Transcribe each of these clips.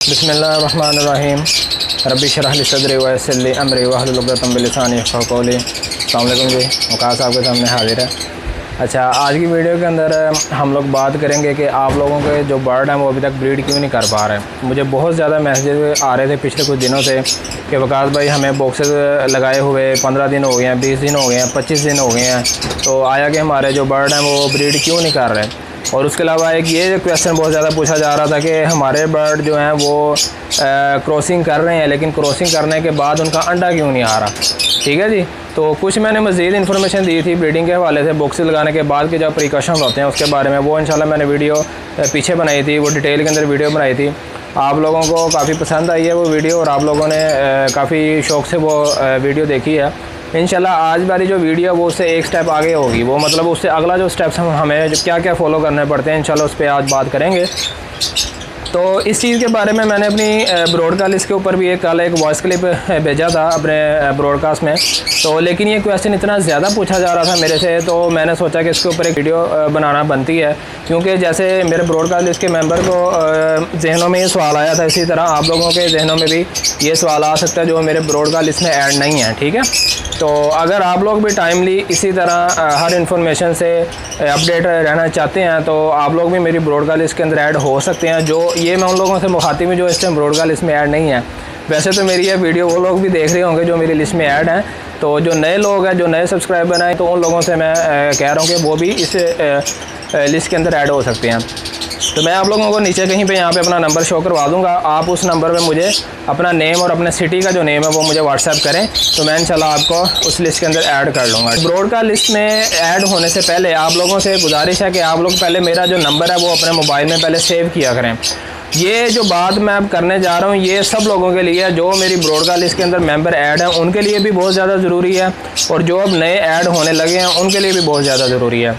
बिस्मिल्लाहिर्रहमानिर्रहीम रब्बी शरह ली सदरी व यस्सिर ली अमरी वहलुल उक़दतम मिन लिसानी यफ़क़हू क़ौली। अस्सलाम वालेकुम जी, वक़ास आपके सामने हाजिर है। अच्छा, आज की वीडियो के अंदर हम लोग बात करेंगे कि आप लोगों के जो बर्ड हैं वो अभी तक ब्रीड क्यों नहीं कर पा रहे। मुझे बहुत ज़्यादा मैसेज आ रहे थे पिछले कुछ दिनों से कि वक़ास भाई हमें बॉक्सेस लगाए हुए 15 दिन हो गए हैं, 20 दिन हो गए हैं, 25 दिन हो गए हैं, तो आया कि हमारे जो बर्ड हैं वो ब्रीड क्यों नहीं कर रहे। और उसके अलावा एक ये क्वेश्चन बहुत ज़्यादा पूछा जा रहा था कि हमारे बर्ड जो हैं वो क्रॉसिंग कर रहे हैं, लेकिन क्रॉसिंग करने के बाद उनका अंडा क्यों नहीं आ रहा। ठीक है जी, तो कुछ मैंने मज़ीद इन्फॉर्मेशन दी थी ब्रीडिंग के हवाले से, बॉक्सेस लगाने के बाद के जो प्रिकॉशन होते हैं उसके बारे में, वो इंशाल्लाह मैंने वीडियो पीछे बनाई थी, वो डिटेल के अंदर वीडियो बनाई थी। आप लोगों को काफ़ी पसंद आई है वो वीडियो और आप लोगों ने काफ़ी शौक़ से वो वीडियो देखी है। इंशाल्लाह आज वाली जो वीडियो वो उससे एक स्टेप आगे होगी, वो मतलब उससे अगला जो स्टेप्स हमें क्या क्या फ़ॉलो करने पड़ते हैं इंशाल्लाह उस पर आज बात करेंगे। तो इस चीज़ के बारे में मैंने अपनी ब्रॉडकास्ट के ऊपर भी कल एक वॉइस क्लिप भेजा था अपने ब्रॉडकास्ट में, तो लेकिन ये क्वेश्चन इतना ज़्यादा पूछा जा रहा था मेरे से, तो मैंने सोचा कि इसके ऊपर एक वीडियो बनाना बनती है। क्योंकि जैसे मेरे ब्रॉडकास्ट के मेंबर को जहनों में ये सवाल आया था, इसी तरह आप लोगों के जहनों में भी ये सवाल आ सकता है जो मेरे ब्रॉडकास्ट में ऐड नहीं है। ठीक है, तो अगर आप लोग भी टाइमली इसी तरह हर इन्फॉर्मेशन से अपडेट रहना चाहते हैं तो आप लोग भी मेरी ब्रॉडकास्ट के अंदर ऐड हो सकते हैं। जो ये मैं उन लोगों से मुखातिब हूँ जो इस टाइम ब्रॉडकास्ट में ऐड नहीं है। वैसे तो मेरी ये वीडियो वो लोग भी देख रहे होंगे जो मेरी लिस्ट में ऐड हैं, तो जो नए लोग हैं, जो नए सब्सक्राइबर हैं, तो उन लोगों से मैं कह रहा हूँ कि वो भी इस लिस्ट के अंदर ऐड हो सकते हैं। तो मैं आप लोगों को नीचे कहीं पे यहाँ पे अपना नंबर शो करवा दूँगा, आप उस नंबर पे मुझे अपना नेम और अपने सिटी का जो नेम है वो मुझे व्हाट्सएप करें, तो मैं इंशाल्लाह आपको उस लिस्ट के अंदर ऐड कर लूँगा। ब्रॉडकास्ट लिस्ट में ऐड होने से पहले आप लोगों से गुजारिश है कि आप लोग पहले मेरा जो नंबर है वो अपने मोबाइल में पहले सेव किया करें। ये जो बात मैं अब करने जा रहा हूँ ये सब लोगों के लिए, जो मेरी ब्रॉडकास्ट लिस्ट के अंदर मेंबर ऐड हैं उनके लिए भी बहुत ज़्यादा ज़रूरी है, और जो अब नए ऐड होने लगे हैं उनके लिए भी बहुत ज़्यादा ज़रूरी है।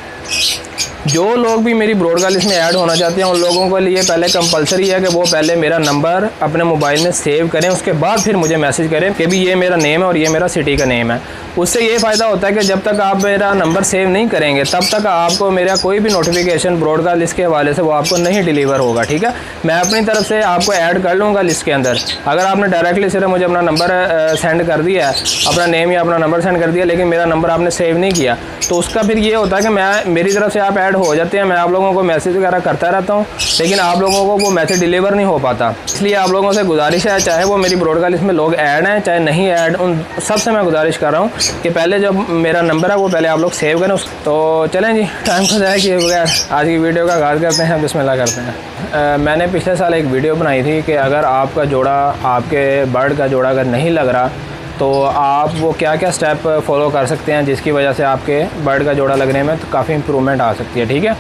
जो लोग भी मेरी ब्रॉडकास्ट लिस्ट में ऐड होना चाहते हैं उन लोगों के लिए पहले कंपलसरी है कि वो पहले मेरा नंबर अपने मोबाइल में सेव करें, उसके बाद फिर मुझे मैसेज करें कि भी ये मेरा नेम है और ये मेरा सिटी का नेम है। उससे ये फ़ायदा होता है कि जब तक आप मेरा नंबर सेव नहीं करेंगे तब तक आपको मेरा कोई भी नोटिफिकेशन ब्रॉडकास्ट लिस्ट के हवाले से वो आपको नहीं डिलीवर होगा। ठीक है, मैं अपनी तरफ से आपको ऐड कर लूँगा लिस्ट के अंदर। अगर आपने डायरेक्टली सिर्फ मुझे अपना नंबर सेंड कर दिया, अपना नेम या अपना नंबर सेंड कर दिया, लेकिन मेरा नंबर आपने सेव नहीं किया, तो उसका फिर ये होता है कि मैं मेरी तरफ से आप ऐड हो जाते हैं, मैं आप लोगों को मैसेज वगैरह करता रहता हूँ, लेकिन आप लोगों को वो मैसेज डिलीवर नहीं हो पाता। इसलिए आप लोगों से गुजारिश है, चाहे वो मेरी ब्रॉडकास्ट लिस्ट में लोग ऐड हैं चाहे नहीं ऐड, उन सबसे मैं गुजारिश कर रहा हूँ कि पहले जो मेरा नंबर है वो पहले आप लोग सेव करें। तो चलें जी, टाइम को ज़ाया किए बगैर आज की वीडियो का आगाज़ करते हैं, बिस्मिल्लाह करते हैं। मैंने पिछले साल एक वीडियो बनाई थी कि अगर आपका जोड़ा, आपके बर्ड का जोड़ा अगर नहीं लग रहा तो आप वो क्या क्या स्टेप फॉलो कर सकते हैं जिसकी वजह से आपके बर्ड का जोड़ा लगने में तो काफ़ी इम्प्रूवमेंट आ सकती है। ठीक है,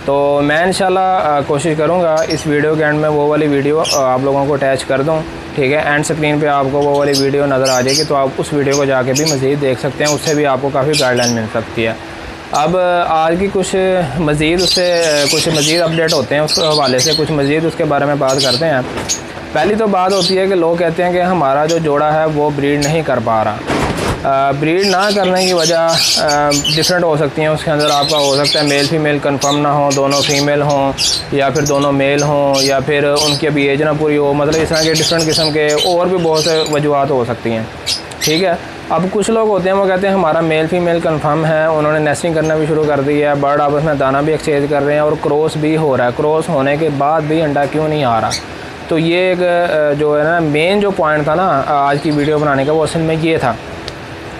तो मैं इंशाल्लाह कोशिश करूँगा इस वीडियो के एंड में वो वाली वीडियो आप लोगों को अटैच कर दूँ। ठीक है, एंड स्क्रीन पे आपको वो वाली वीडियो नज़र आ जाएगी, तो आप उस वीडियो को जाके भी मज़ीद देख सकते हैं, उससे भी आपको काफ़ी गाइडलाइन मिल सकती है। अब आज की कुछ मज़ीद अपडेट होते हैं उस हवाले से, कुछ मज़ीद उसके बारे में बात करते हैं। पहली तो बात होती है कि लोग कहते हैं कि हमारा जो जोड़ा है वो ब्रीड नहीं कर पा रहा। ब्रीड ना करने की वजह डिफरेंट हो सकती हैं। उसके अंदर आपका हो सकता है मेल फीमेल कंफर्म ना हो, दोनों फीमेल हों या फिर दोनों मेल हों, या फिर उनकी अभी एज ना पूरी हो, मतलब इस तरह के डिफरेंट किस्म के और भी बहुत से वजूहत हो सकती हैं। ठीक है, अब कुछ लोग होते हैं वो कहते हैं हमारा मेल फीमेल कंफर्म है, उन्होंने नेस्टिंग करना भी शुरू कर दी है, बर्ड आपस में दाना भी एक्सचेंज कर रहे हैं और क्रॉस भी हो रहा है, क्रॉस होने के बाद भी अंडा क्यों नहीं आ रहा। तो ये एक जो है ना मेन जो पॉइंट था ना आज की वीडियो बनाने का, वो असल में ये था,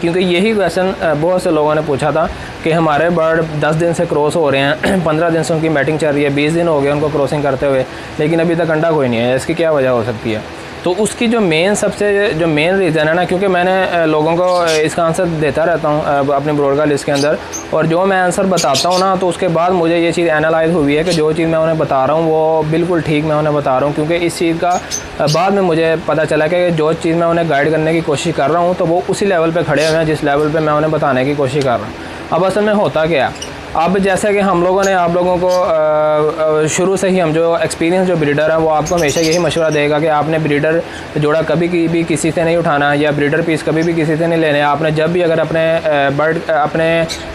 क्योंकि यही क्वेश्चन बहुत से लोगों ने पूछा था कि हमारे बर्ड 10 दिन से क्रॉस हो रहे हैं, 15 दिन से उनकी मैटिंग चल रही है, 20 दिन हो गए उनको क्रॉसिंग करते हुए, लेकिन अभी तक अंडा कोई नहीं है, इसकी क्या वजह हो सकती है। तो उसकी जो मेन रीज़न है ना, क्योंकि मैंने लोगों को इसका आंसर देता रहता हूँ अपने ब्रॉडकास्ट लिस्ट के अंदर, और जो मैं आंसर बताता हूँ ना तो उसके बाद मुझे ये चीज़ एनालाइज हुई है कि जो चीज़ मैं उन्हें बता रहा हूँ वो बिल्कुल ठीक मैं उन्हें बता रहा हूँ, क्योंकि इस चीज़ का बाद में मुझे पता चला कि जो चीज़ मैं उन्हें गाइड करने की कोशिश कर रहा हूँ तो वो उसी लेवल पर खड़े हुए हैं जिस लेवल पर मैं उन्हें बताने की कोशिश कर रहा हूँ। अब असल में होता क्या है, अब जैसे कि हम लोगों ने आप लोगों को शुरू से ही हम जो एक्सपीरियंस जो ब्रीडर है वो आपको हमेशा यही मशवरा देगा कि आपने ब्रीडर जोड़ा कभी भी किसी से नहीं उठाना या ब्रीडर पीस कभी भी किसी से नहीं लेने। आपने जब भी अगर अपने बर्ड अपने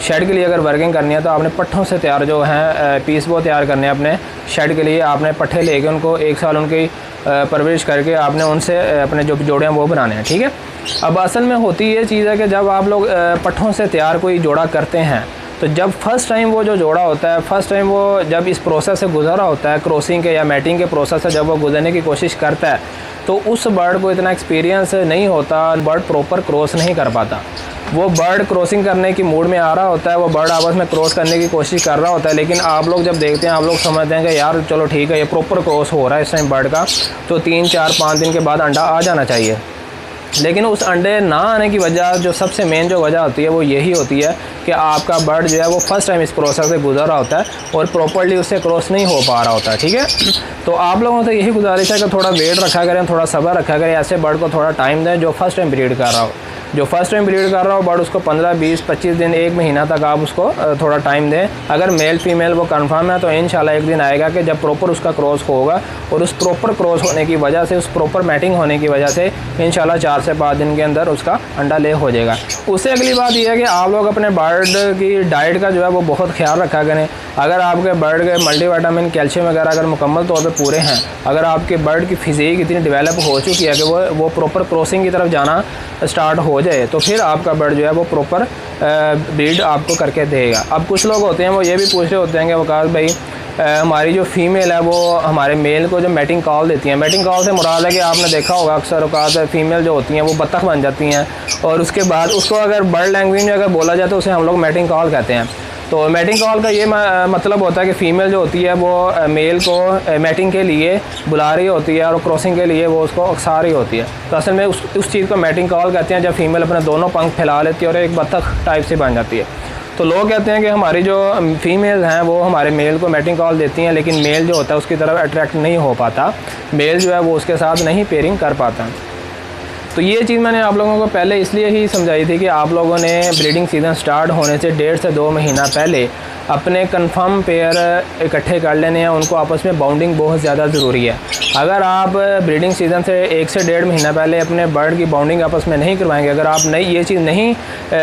शेड के लिए अगर वर्किंग करनी है तो आपने पट्ठों से तैयार जो हैं पीस वो तैयार करने हैं अपने शेड के लिए। आपने पट्ठे लेके उनको 1 साल उनकी परवरिश करके आपने उनसे अपने जो जोड़े हैं वो बनाने हैं, ठीक है। अब असल में होती ये चीज़ है कि जब आप लोग पट्ठों से तैयार कोई जोड़ा करते हैं तो जब फर्स्ट टाइम वो जो जोड़ा होता है, फर्स्ट टाइम वो जब इस प्रोसेस से गुजर रहा होता है, क्रॉसिंग के या मैटिंग के प्रोसेस से जब वो गुजरने की कोशिश करता है तो उस बर्ड को इतना एक्सपीरियंस नहीं होता, बर्ड प्रॉपर क्रॉस नहीं कर पाता। वो बर्ड क्रॉसिंग करने की मूड में आ रहा होता है, वो बर्ड आपस में क्रॉस करने की कोशिश कर रहा होता है, लेकिन आप लोग जब देखते हैं आप लोग समझते हैं कि यार चलो ठीक है ये प्रॉपर क्रॉस हो रहा है इस टाइम बर्ड का, तो 3, 4, 5 दिन के बाद अंडा आ जाना चाहिए। लेकिन उस अंडे ना आने की वजह, जो सबसे मेन जो वजह होती है वो यही होती है कि आपका बर्ड जो है वो फर्स्ट टाइम इस प्रोसेस से गुजर रहा होता है और प्रॉपर्ली उससे क्रॉस नहीं हो पा रहा होता है, ठीक है। तो आप लोगों से यही गुजारिश है कि थोड़ा वेट रखा करें, थोड़ा सब्र रखा करें, ऐसे बर्ड को थोड़ा टाइम दें जो फर्स्ट टाइम ब्रीड कर रहा हो। जो फर्स्ट टाइम ब्रीड कर रहा हो बर्ड उसको 15, 20, 25 दिन, 1 महीना तक आप उसको थोड़ा टाइम दें। अगर मेल फीमेल वो कंफर्म है तो इंशाल्लाह एक दिन आएगा कि जब प्रॉपर उसका क्रॉस होगा और उस प्रॉपर क्रॉस होने की वजह से, उस प्रॉपर मैटिंग होने की वजह से इंशाल्लाह 4 से 5 दिन के अंदर उसका अंडा ले हो जाएगा। उससे अगली बात यह है कि आप लोग अपने बर्ड की डाइट का जो है वो बहुत ख्याल रखा करें। अगर आपके बर्ड के मल्टीविटामिन, कैल्शियम वगैरह अगर मुकम्मल तौर पे पूरे हैं, अगर आपके बर्ड की फिज़ीक इतनी डेवलप हो चुकी है कि वो प्रॉपर क्रॉसिंग की तरफ जाना स्टार्ट हो जाए तो फिर आपका बर्ड जो है वो प्रॉपर ब्रीड आपको करके देगा। अब कुछ लोग होते हैं वो ये भी पूछ रहे होते हैं कि वकास भाई हमारी जो फीमेल है वो हमारे मेल को जो मैटिंग कॉल देती हैं, मैटिंग कॉल से मुराद है कि आपने देखा होगा अक्सर औकात फीमेल जो होती हैं वो बत्तख बन जाती हैं और उसके बाद उसको अगर बर्ड लैंग्वेज में अगर बोला जाए तो उसे हम लोग मैटिंग कॉल कहते हैं। तो मैटिंग कॉल का ये मतलब होता है कि फ़ीमेल जो होती है वो मेल को मैटिंग के लिए बुला रही होती है और क्रॉसिंग के लिए वो उसको अक्सा रही होती है। तो असल में उस चीज़ को मैटिंग कॉल कहते हैं जब फीमेल अपने दोनों पंख फैला लेती है और एक बत्तख टाइप से बन जाती है। तो लोग कहते हैं कि हमारी जो फीमेल हैं वो हमारे मेल को मैटिंग कॉल देती हैं, लेकिन मेल जो होता है उसकी तरफ अट्रैक्ट नहीं हो पाता, मेल जो है वो उसके साथ नहीं पेयरिंग कर पाता। तो ये चीज़ मैंने आप लोगों को पहले इसलिए ही समझाई थी कि आप लोगों ने ब्रीडिंग सीज़न स्टार्ट होने से 1.5 से 2 महीना पहले अपने कंफर्म पेयर इकट्ठे कर लेने हैं, उनको आपस में बाउंडिंग बहुत ज़्यादा ज़रूरी है। अगर आप ब्रीडिंग सीज़न से 1 से 1.5 महीना पहले अपने बर्ड की बाउंडिंग आपस में नहीं करवाएंगे, अगर आप ये चीज़ नहीं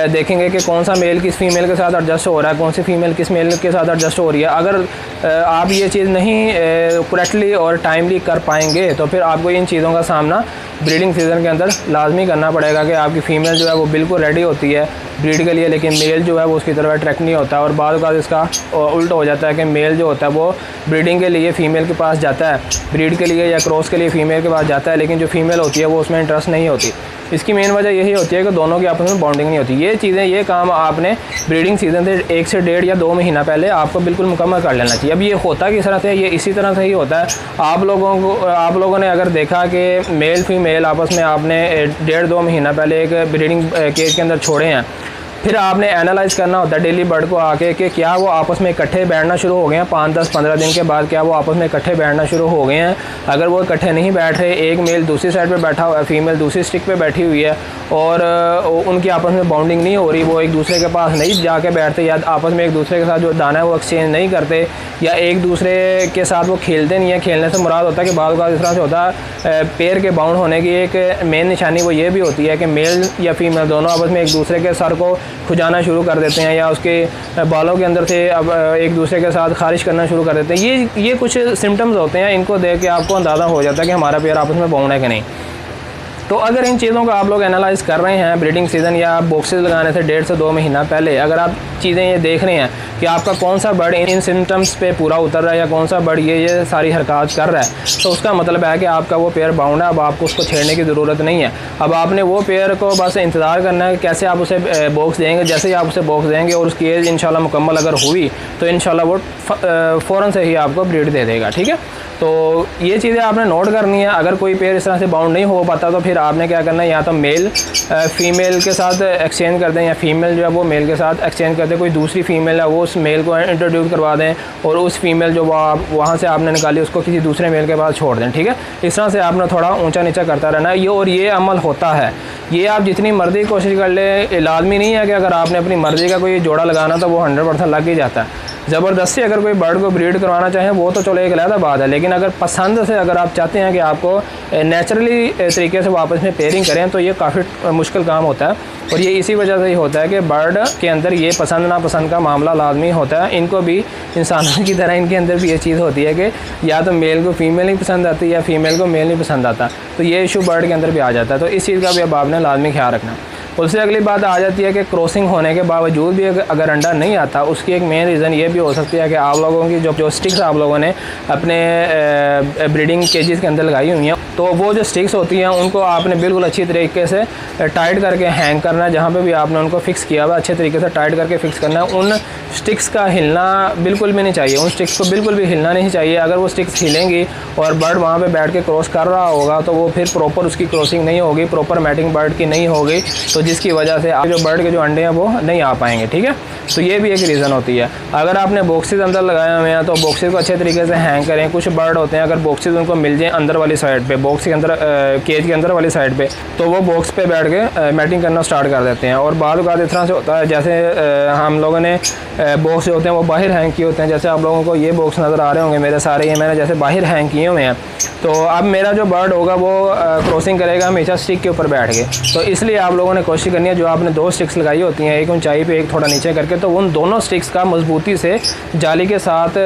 देखेंगे कि कौन सा मेल किस फीमेल के साथ एडजस्ट हो रहा है, कौन सी फीमेल किस मेल के साथ एडजस्ट हो रही है, अगर आप ये चीज़ नहीं करेक्टली और टाइमली कर पाएंगे तो फिर आपको इन चीज़ों का सामना ब्रीडिंग सीज़न के अंदर लाजमी करना पड़ेगा कि आपकी फ़ीमेल जो है वो बिल्कुल रेडी होती है ब्रीड के लिए, लेकिन मेल जो है वो उसकी तरफ अट्रैक्ट नहीं होता। और बाद में इसका उल्टा हो जाता है कि मेल जो होता है वो ब्रीडिंग के लिए फ़ीमेल के पास जाता है, ब्रीड के लिए या क्रॉस के लिए फ़ीमेल के पास जाता है, लेकिन जो फीमेल होती है वो उसमें इंटरेस्ट नहीं होती। इसकी मेन वजह यही होती है कि दोनों की आपस में बॉन्डिंग नहीं होती। ये चीज़ें, ये काम आपने ब्रीडिंग सीज़न से 1 से 1.5 या 2 महीना पहले आपको बिल्कुल मुकम्मल कर लेना चाहिए। अब ये होता किस तरह से, ये इसी तरह से ही होता है। आप लोगों ने अगर देखा कि मेल फीमेल आपस में आपने 1.5-2 महीना पहले एक ब्रीडिंग केज के अंदर छोड़े हैं, फिर आपने एनालाइज़ करना होता है डेली बर्ड को आके कि क्या वो आपस में इकट्ठे बैठना शुरू हो गए हैं 5, 10, 15 दिन के बाद, क्या वो आपस में इकट्ठे बैठना शुरू हो गए हैं। अगर वो इकट्ठे नहीं बैठ रहे, एक मेल दूसरी साइड पे बैठा हुआ है, फीमेल दूसरी स्टिक पे बैठी हुई है और उनकी आपस में बॉन्डिंग नहीं हो रही, वो एक दूसरे के पास नहीं जाके बैठते या आपस में एक दूसरे के साथ जो दाना है वो एक्सचेंज नहीं करते या एक दूसरे के साथ वो खेलते नहीं है। खेलने से मुराद होता है कि बाद इस तरह से होता है पेयर के बाउंड होने की एक मेन निशानी वो ये भी होती है कि मेल या फीमेल दोनों आपस में एक दूसरे के सर को खुजाना शुरू कर देते हैं या उसके बालों के अंदर से अब एक दूसरे के साथ खारिश करना शुरू कर देते हैं। ये कुछ सिम्टम्स होते हैं, इनको देख के आपको अंदाज़ा हो जाता है कि हमारा पेयर आपस में बाउंड है कि नहीं। तो अगर इन चीज़ों को आप लोग एनालाइज़ कर रहे हैं ब्रीडिंग सीज़न या बॉक्सेस लगाने से 1.5 से 2 महीना पहले, अगर आप चीज़ें ये देख रहे हैं कि आपका कौन सा बर्ड इन सिम्टम्स पे पूरा उतर रहा है या कौन सा बर्ड ये सारी हरकत कर रहा है, तो उसका मतलब है कि आपका वो पेयर बाउंड है। अब आपको उसको छेड़ने की ज़रूरत नहीं है। अब आपने वो पेयर को बस इंतज़ार करना है कैसे आप उसे बॉक्स देंगे। जैसे ही आप उसे बॉक्स देंगे और उसकी एज इंशाल्लाह मुकम्मल अगर हुई तो इंशाल्लाह वो फ़ौरन से ही आपको ब्रीड दे देगा, ठीक है। तो ये चीज़ें आपने नोट करनी है। अगर कोई पेयर इस तरह से बाउंड नहीं हो पाता तो फिर आपने क्या करना है, या तो मेल फीमेल के साथ एक्सचेंज कर दें, या फीमेल जो है वो मेल के साथ एक्सचेंज कर दें। कोई दूसरी फीमेल है वो उस मेल को इंट्रोड्यूस करवा दें, और उस फीमेल जो वहाँ से आपने निकाली उसको किसी दूसरे मेल के पास छोड़ दें। ठीक है, इस तरह से आपने थोड़ा ऊंचा नीचा करता रहना है। और ये अमल होता है, ये आप जितनी मर्जी कोशिश कर ले, लाजमी नहीं है कि अगर आपने अपनी मर्ज़ी का कोई जोड़ा लगाना तो वो 100% लग ही जाता है। ज़बरदस्ती अगर कोई बर्ड को ब्रीड करवाना चाहें वो तो चलो एक अलग बात है, लेकिन अगर पसंद से अगर आप चाहते हैं कि आपको नेचुरली तरीके से वापस में पेयरिंग करें तो ये काफ़ी मुश्किल काम होता है। और ये इसी वजह से ही होता है कि बर्ड के अंदर ये पसंद नापसंद का मामला लाजमी होता है। इनको भी इंसानों की तरह इनके अंदर भी ये चीज़ होती है कि या तो मेल को फीमेल नहीं पसंद आती या फीमेल को मेल नहीं पसंद आता, तो ये इशू बर्ड के अंदर भी आ जाता है। तो इस चीज़ का भी अब आपने लाजमी ख्याल रखना। उससे अगली बात आ जाती है कि क्रॉसिंग होने के बावजूद भी अगर अंडा नहीं आता, उसकी एक मेन रीज़न ये भी हो सकती है कि आप लोगों की जो स्टिक्स आप लोगों ने अपने ब्रीडिंग केजेस के अंदर लगाई हुई हैं, तो वो जो स्टिक्स होती हैं उनको आपने बिल्कुल अच्छी तरीके से टाइट करके हैंग करना है। जहाँ पे भी आपने उनको फिक्स किया हुआ अच्छे तरीके से टाइट करके फिक्स करना है। उन स्टिक्स का हिलना बिल्कुल भी नहीं चाहिए, उन स्टिक्स को बिल्कुल भी हिलना नहीं चाहिए। अगर वो स्टिक्स हिलेंगी और बर्ड वहाँ पे बैठ के क्रॉस कर रहा होगा तो वो फिर प्रॉपर उसकी क्रॉसिंग नहीं होगी, प्रॉपर मैटिंग बर्ड की नहीं होगी, तो जिसकी वजह से आप जो बर्ड के जो अंडे हैं वो नहीं आ पाएंगे। ठीक है, तो ये भी एक रीज़न होती है। अगर आपने बॉक्सेस अंदर लगाए हुए हैं तो बॉक्सेस को अच्छे तरीके से हैंग करें। कुछ बर्ड होते हैं अगर बॉक्सेस उनको मिल जाए अंदर वाली साइड पे, बॉक्स के अंदर केज के अंदर वाली साइड पे, तो वो बॉक्स पे बैठ के मैटिंग करना स्टार्ट कर देते हैं। और बाद इस तरह से होता है जैसे हम लोगों ने बॉक्स होते हैं वो बाहर हैंग किए होते हैं। जैसे आप लोगों को ये बॉक्स नज़र आ रहे होंगे मेरे सारे, ये मैंने जैसे बाहर हैंग किए हुए हैं। तो अब मेरा जो बर्ड होगा वो क्रॉसिंग करेगा हमेशा स्टिक के ऊपर बैठ के। तो इसलिए आप लोगों ने कोशिश करनी है, जो आपने 2 स्टिक्स लगाई होती हैं, एक ऊंचाई पे एक थोड़ा नीचे करके, तो उन दोनों स्टिक्स का मजबूती से जाली के साथ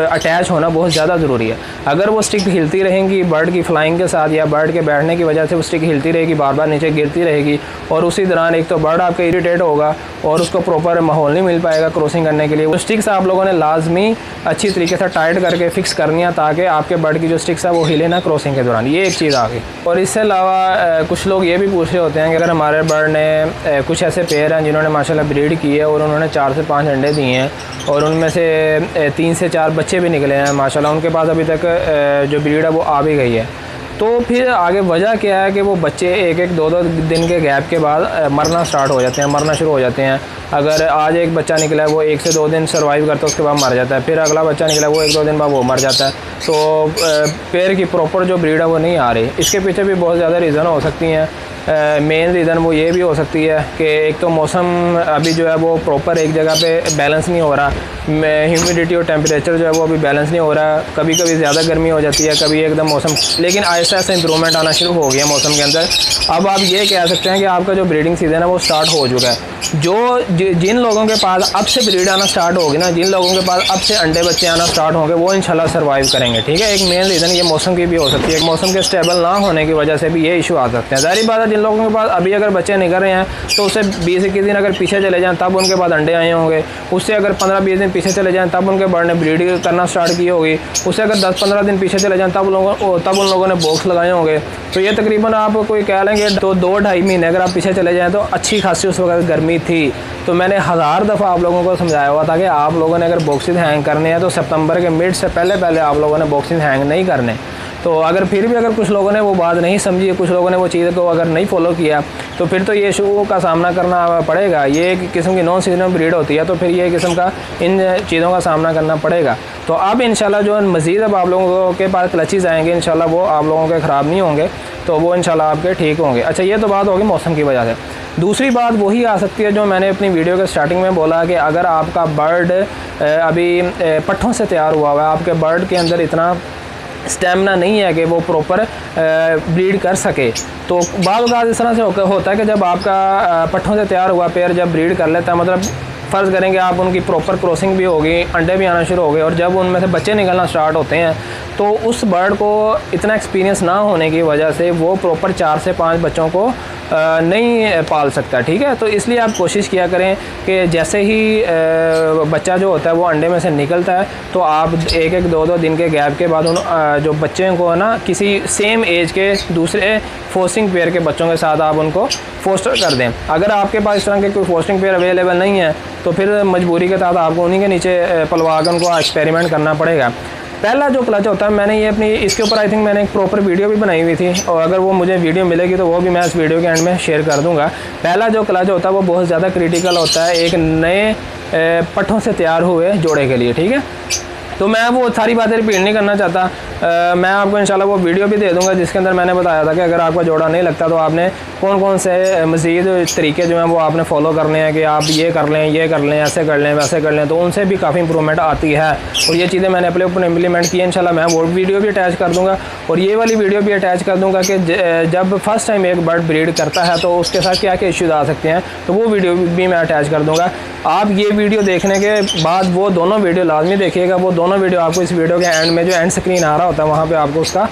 अटैच होना बहुत ज़्यादा ज़रूरी है। अगर वो स्टिक हिलती रहेंगी बर्ड की फ्लाइंग के साथ या बर्ड के बैठने की वजह से वो स्टिक हिलती रहेगी, बार बार नीचे गिरती रहेगी, और उसी दौरान एक तो बर्ड आपका इरिटेट होगा और उसको प्रॉपर माहौल नहीं मिल पाएगा क्रॉसिंग करने के लिए। वो स्टिक्स आप लोगों ने लाजमी अच्छी तरीके से टाइट करके फिक्स करनी है ताकि आपके बर्ड की जो स्टिक्स है वो हिले ना क्रॉसिंग के दौरान। ये एक चीज़ आ गई। और इससे अलावा कुछ लोग ये भी पूछ रहे होते हैं कि अगर हमारे बर्ड ने कुछ ऐसे पेयर हैं जिन्होंने माशाल्लाह ब्रीड की है और उन्होंने 4 से 5 अंडे दिए हैं और उनमें से 3 से 4 बच्चे भी निकले हैं माशाल्लाह, उनके पास अभी तक जो ब्रीड है वो आ भी गई है, तो फिर आगे वजह क्या है कि वो बच्चे एक 2 दिन के गैप के बाद मरना स्टार्ट हो जाते हैं, मरना शुरू हो जाते हैं। अगर आज एक बच्चा निकला है वो 1 से 2 दिन सर्वाइव करता है, उसके बाद मर जाता है। फिर अगला बच्चा निकला है वो 1-2 दिन बाद वो मर जाता है। तो पेयर की प्रॉपर जो ब्रीड है वो नहीं आ रही। इसके पीछे भी बहुत ज़्यादा रीज़न हो सकती हैं। मेन रीज़न वो ये भी हो सकती है कि एक तो मौसम अभी जो है वो प्रॉपर एक जगह पे बैलेंस नहीं हो रहा, ह्यूमिडिटी और टेम्परेचर जो है वो अभी बैलेंस नहीं हो रहा। कभी कभी ज़्यादा गर्मी हो जाती है, कभी एकदम मौसम, लेकिन आहिस्ता आहिस्ता इंप्रूवमेंट आना शुरू हो गया मौसम के अंदर। अब आप ये कह सकते हैं कि आपका जो ब्रीडिंग सीज़न है वो स्टार्ट हो चुका है। जिन लोगों के पास अब से ब्रीड आना स्टार्ट होगी ना, जिन लोगों के पास अब से अंडे बच्चे आना स्टार्ट होंगे वो इंशाल्लाह सर्वाइव करेंगे। ठीक है, एक मेन रीज़न ये मौसम की भी हो सकती है, मौसम के स्टेबल ना होने की वजह से भी ये इशू आ सकते हैं। ज़ाहिर बात है जिन लोगों के पास अभी अगर बच्चे निकल रहे हैं तो उससे 20-21 दिन अगर पीछे चले जाएँ तब उनके पास अंडे आए होंगे, उससे अगर 15-20 दिन पीछे चले जाएँ तब उनके बर्ड ने ब्रीड करना स्टार्ट की होगी, उससे अगर 10-15 दिन पीछे चले जाएँ तब उन लोगों ने बॉक्स लगाए होंगे। तो ये तकरीबन आप कोई कह लेंगे तो 2-2.5 महीने अगर आप पीछे चले जाएँ तो अच्छी खासी उस वक्त गर्मी थी। तो मैंने 1000 दफ़ा आप लोगों को समझाया हुआ था कि आप लोगों ने अगर बॉक्सेस हैंग करने हैं तो सितंबर के मिड से पहले आप लोगों ने बॉक्सेस हैंग नहीं करने। तो अगर फिर भी अगर कुछ लोगों ने वो बात नहीं समझी, कुछ लोगों ने वो चीज़ को अगर नहीं फॉलो किया तो फिर तो ये इशू का सामना करना पड़ेगा। ये एक किस्म की नॉन सीजनल ब्रीड होती है, तो फिर ये किस्म का इन चीज़ों का सामना करना पड़ेगा। तो अब इंशाल्लाह जो मज़ीद अब आप लोगों के पास क्लचेस आएंगे इंशाल्लाह वो आप लोगों के ख़राब नहीं होंगे, तो वो इंशाल्लाह आपके ठीक होंगे। अच्छा, ये तो बात होगी मौसम की वजह से। दूसरी बात वही आ सकती है जो मैंने अपनी वीडियो के स्टार्टिंग में बोला कि अगर आपका बर्ड अभी पट्ठों से तैयार हुआ हुआ है, आपके बर्ड के अंदर इतना स्टेमिना नहीं है कि वो प्रॉपर ब्रीड कर सके, तो बाद इस तरह से होता है कि जब आपका पट्ठों से तैयार हुआ पेयर जब ब्रीड कर लेता है, मतलब फ़र्ज़ करेंगे आप उनकी प्रॉपर क्रॉसिंग भी होगी, अंडे भी आना शुरू हो गए और जब उनमें से बच्चे निकलना स्टार्ट होते हैं तो उस बर्ड को इतना एक्सपीरियंस ना होने की वजह से वो प्रॉपर 4 से 5 बच्चों को नहीं पाल सकता। ठीक है, तो इसलिए आप कोशिश किया करें कि जैसे ही बच्चा जो होता है वो अंडे में से निकलता है तो आप 1-2 दिन के गैप के बाद उन जो बच्चे को ना किसी सेम एज के दूसरे फोस्टिंग पेयर के बच्चों के साथ आप उनको फोस्टर कर दें। अगर आपके पास इस तरह के कोई फोस्टिंग पेयर अवेलेबल नहीं है तो फिर मजबूरी के साथ आपको उन्हीं के नीचे पलवा कर उनको एक्सपेरिमेंट करना पड़ेगा। पहला जो क्लच होता है, मैंने ये अपनी इसके ऊपर आई थिंक मैंने एक प्रॉपर वीडियो भी बनाई हुई थी, और अगर वो मुझे वीडियो मिलेगी तो वो भी मैं इस वीडियो के एंड में शेयर कर दूँगा। पहला जो क्लच होता है वो बहुत ज़्यादा क्रिटिकल होता है एक नए पट्ठों से तैयार हुए जोड़े के लिए, ठीक है। तो मैं वो सारी बातें रिपीट नहीं करना चाहता। मैं आपको इंशाल्लाह वो वीडियो भी दे दूंगा जिसके अंदर मैंने बताया था कि अगर आपका जोड़ा नहीं लगता तो आपने कौन कौन से मज़ीद तरीके जो हैं वो आपने फॉलो करने हैं, कि आप ये कर लें, ये कर लें, ऐसे कर लें, वैसे कर लें, तो उनसे भी काफ़ी इंप्रूवमेंट आती है। और ये चीज़ें मैंने अपने ऊपर इम्प्लीमेंट की है। इंशाल्लाह मैं वो वीडियो भी अटैच कर दूँगा, और ये वाली वीडियो भी अटैच कर दूँगा कि जब फर्स्ट टाइम एक बर्ड ब्रीड करता है तो उसके साथ क्या क्या इश्यूज़ आ सकते हैं, तो वो वीडियो भी मैं अटैच कर दूँगा। आप ये वीडियो देखने के बाद वो दोनों वीडियो लाजमी देखिएगा। वो दोनों वीडियो आपको इस वीडियो के एंड में जो एंड स्क्रीन आ रहा होता है वहाँ पे आपको उसका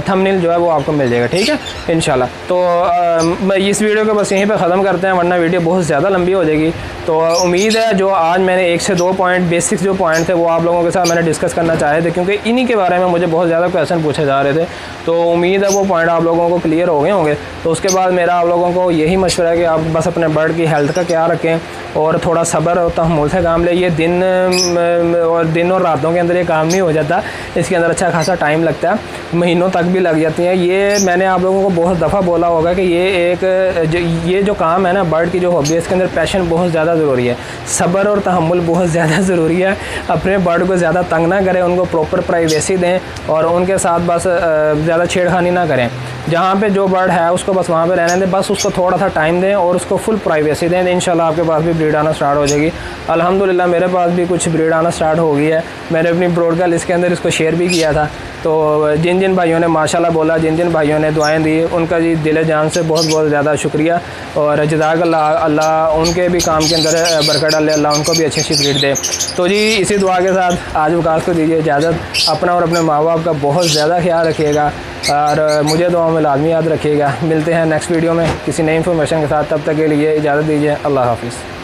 थंबनेल जो है वो आपको मिल जाएगा, ठीक है इंशाल्लाह। तो इस वीडियो को बस यहीं पे ख़त्म करते हैं, वरना वीडियो बहुत ज़्यादा लंबी हो जाएगी। तो उम्मीद है जो आज मैंने 1 से 2 पॉइंट बेसिक जो पॉइंट थे वो आप लोगों के साथ मैंने डिस्कस करना चाहे थे, क्योंकि इन्हीं के बारे में मुझे बहुत ज़्यादा क्वेश्चन पूछे जा रहे थे। तो उम्मीद है वो पॉइंट आप लोगों को क्लियर हो गए होंगे। तो उसके बाद मेरा आप लोगों को यही मशवरा है कि आप बस अपने बर्ड की हेल्थ का ख्याल रखें और थोड़ा सब्र और तहम्मुल से काम ले। ये दिन और रातों के अंदर ये काम नहीं हो जाता, इसके अंदर अच्छा खासा टाइम लगता है, महीनों तक भी लग जाती हैं। ये मैंने आप लोगों को बहुत दफ़ा बोला होगा कि ये जो काम है ना बर्ड की जो हॉबी है, इसके अंदर पैशन बहुत ज़्यादा ज़रूरी है, सब्र और तहम्मुल बहुत ज़्यादा ज़रूरी है। अपने बर्ड को ज़्यादा तंग ना करें, उनको प्रॉपर प्राइवेसी दें और उनके साथ बस ज़्यादा छेड़खानी ना करें। जहाँ पे जो बर्ड है उसको बस वहाँ पे रहने दें, बस उसको थोड़ा सा टाइम दें और उसको फुल प्राइवेसी दें। इंशाल्लाह आपके पास भी ब्रीड आना स्टार्ट हो जाएगी। अल्हम्दुलिल्लाह मेरे पास भी कुछ ब्रीड आना स्टार्ट हो गई है। मैंने अपनी ब्रॉडकास्ट इसके अंदर इसको शेयर भी किया था। तो जिन जिन भाइयों ने माशाल्लाह बोला, जिन जिन भाइयों ने दुआएं दी, उनका जी दिल जान से बहुत बहुत ज़्यादा शुक्रिया और जज़ाकल्लाह। अल्लाह उनके भी काम के अंदर बरकत डाले, अल्लाह उनको भी अच्छी अच्छी ब्रीड दे। तो जी इसी दुआ के साथ आज वकास को दीजिए इजाज़त। अपना और अपने माँ बाप का बहुत ज़्यादा ख्याल रखिएगा और मुझे दुआ में लाजमी याद रखिएगा। मिलते हैं नेक्स्ट वीडियो में किसी नई इन्फॉर्मेशन के साथ, तब तक के लिए इजाज़त दीजिए। अल्लाह हाफ़िज़।